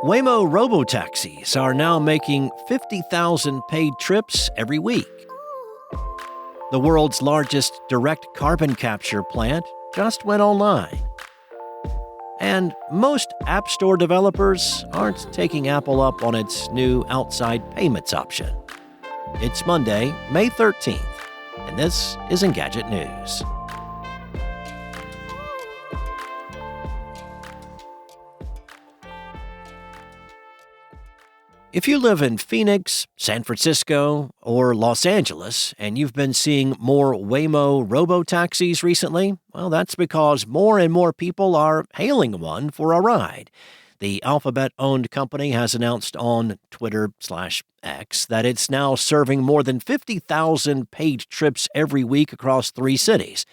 Waymo Robotaxis are now making 50,000 paid trips every week. The world's largest direct carbon capture plant just went online. And most App Store developers aren't taking Apple up on its new outside payments option. It's Monday, May 13th, and this is Engadget News. If you live in Phoenix, San Francisco, or Los Angeles, and you've been seeing more Waymo Robotaxis recently, well, that's because more and more people are hailing one for a ride. The Alphabet-owned company has announced on Twitter/X that it's now serving more than 50,000 paid trips every week across 3 cities.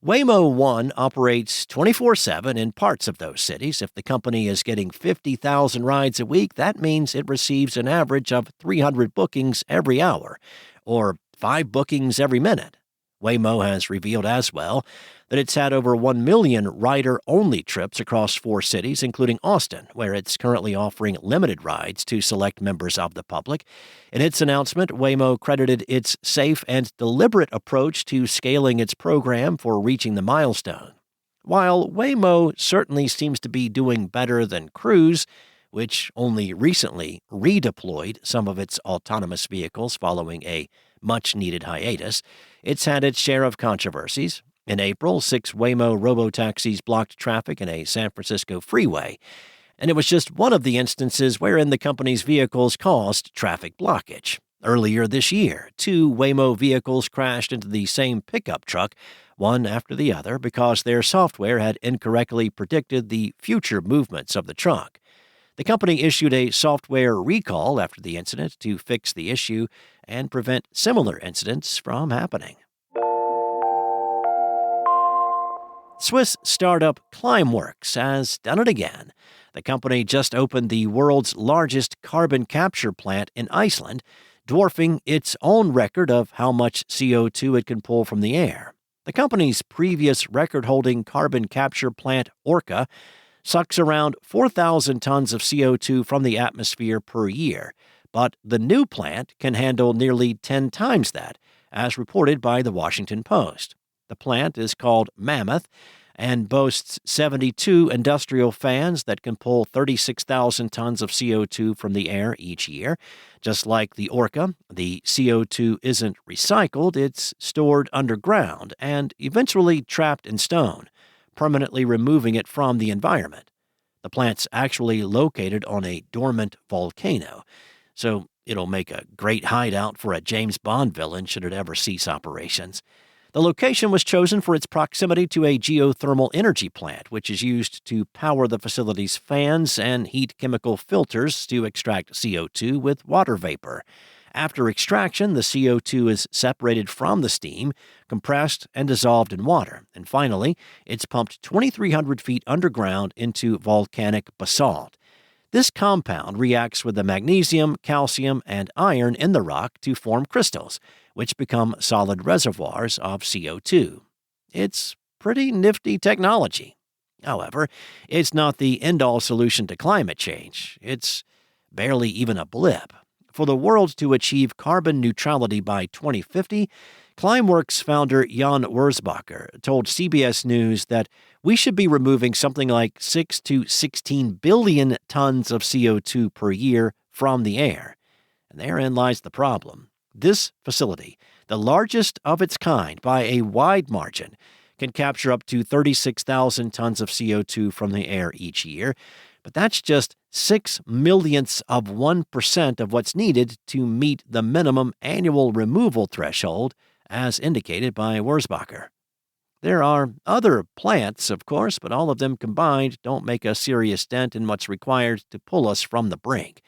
Waymo One operates 24/7 in parts of those cities. If the company is getting 50,000 rides a week, that means it receives an average of 300 bookings every hour, or 5 bookings every minute. Waymo has revealed as well that it's had over 1 million rider-only trips across 4 cities, including Austin, where it's currently offering limited rides to select members of the public. In its announcement, Waymo credited its safe and deliberate approach to scaling its program for reaching the milestone. While Waymo certainly seems to be doing better than Cruise, which only recently redeployed some of its autonomous vehicles following a much-needed hiatus, it's had its share of controversies. In April, 6 Waymo robotaxis blocked traffic in a San Francisco freeway, and it was just one of the instances wherein the company's vehicles caused traffic blockage. Earlier this year, 2 Waymo vehicles crashed into the same pickup truck, one after the other, because their software had incorrectly predicted the future movements of the truck. The company issued a software recall after the incident to fix the issue and prevent similar incidents from happening. Swiss startup Climeworks has done it again. The company just opened the world's largest carbon capture plant in Iceland, dwarfing its own record of how much CO2 it can pull from the air. The company's previous record-holding carbon capture plant, Orca, sucks around 4,000 tons of CO2 from the atmosphere per year, but the new plant can handle nearly 10 times that, as reported by the Washington Post. The plant is called Mammoth and boasts 72 industrial fans that can pull 36,000 tons of CO2 from the air each year. Just like the Orca, the CO2 isn't recycled, it's stored underground and eventually trapped in stone, permanently removing it from the environment. The plant's actually located on a dormant volcano, so it'll make a great hideout for a James Bond villain should it ever cease operations. The location was chosen for its proximity to a geothermal energy plant, which is used to power the facility's fans and heat chemical filters to extract CO2 with water vapor. After extraction, the CO2 is separated from the steam, compressed, and dissolved in water. And finally, it's pumped 2,300 feet underground into volcanic basalt. This compound reacts with the magnesium, calcium, and iron in the rock to form crystals, which become solid reservoirs of CO2. It's pretty nifty technology. However, it's not the end-all solution to climate change. It's barely even a blip. For the world to achieve carbon neutrality by 2050, Climeworks founder Jan Wurzbacher told CBS News that we should be removing something like 6 to 16 billion tons of CO2 per year from the air. And therein lies the problem. This facility, the largest of its kind by a wide margin, can capture up to 36,000 tons of CO2 from the air each year, but that's just 0.06% of what's needed to meet the minimum annual removal threshold, as indicated by Wurzbacher. There are other plants, of course, but all of them combined don't make a serious dent in what's required to pull us from the brink.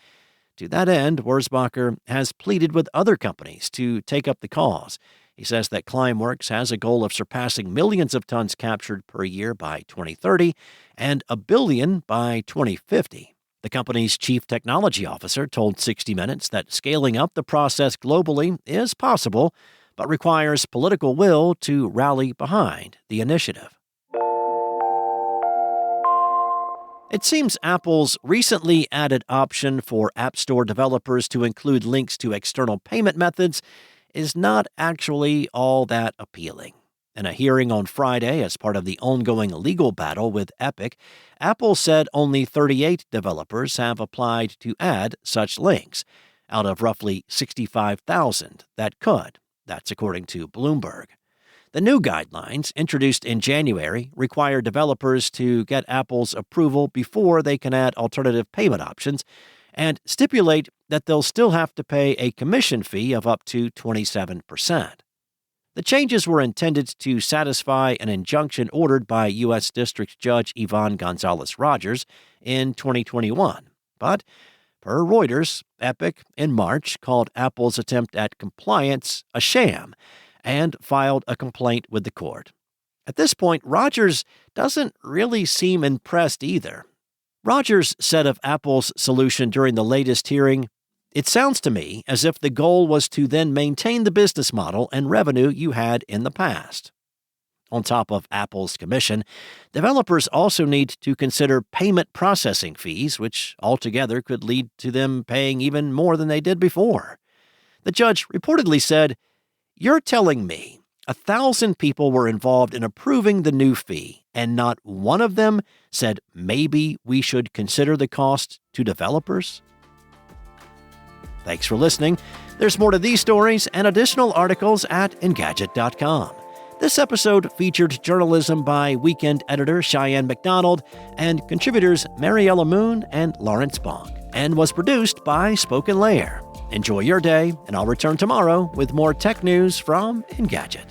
To that end, Wurzbacher has pleaded with other companies to take up the cause. He says that Climeworks has a goal of surpassing millions of tons captured per year by 2030 and 1 billion by 2050. The company's chief technology officer told 60 Minutes that scaling up the process globally is possible, but requires political will to rally behind the initiative. It seems Apple's recently added option for App Store developers to include links to external payment methods is not actually all that appealing. In a hearing on Friday as part of the ongoing legal battle with Epic, Apple said only 38 developers have applied to add such links, out of roughly 65,000 that could. That's according to Bloomberg. The new guidelines, introduced in January, require developers to get Apple's approval before they can add alternative payment options and stipulate that they'll still have to pay a commission fee of up to 27%. The changes were intended to satisfy an injunction ordered by U.S. District Judge Yvonne Gonzalez-Rogers in 2021. But, per Reuters, Epic in March called Apple's attempt at compliance a sham and filed a complaint with the court. At this point, Rogers doesn't really seem impressed either. Rogers said of Apple's solution during the latest hearing, "It sounds to me as if the goal was to then maintain the business model and revenue you had in the past." On top of Apple's commission, developers also need to consider payment processing fees, which altogether could lead to them paying even more than they did before. The judge reportedly said, "You're telling me 1,000 people were involved in approving the new fee, and not one of them said maybe we should consider the cost to developers?" Thanks for listening. There's more to these stories and additional articles at Engadget.com. This episode featured journalism by Weekend editor Cheyenne McDonald and contributors Mariella Moon and Lawrence Bonk, and was produced by Spoken Layer. Enjoy your day, and I'll return tomorrow with more tech news from Engadget.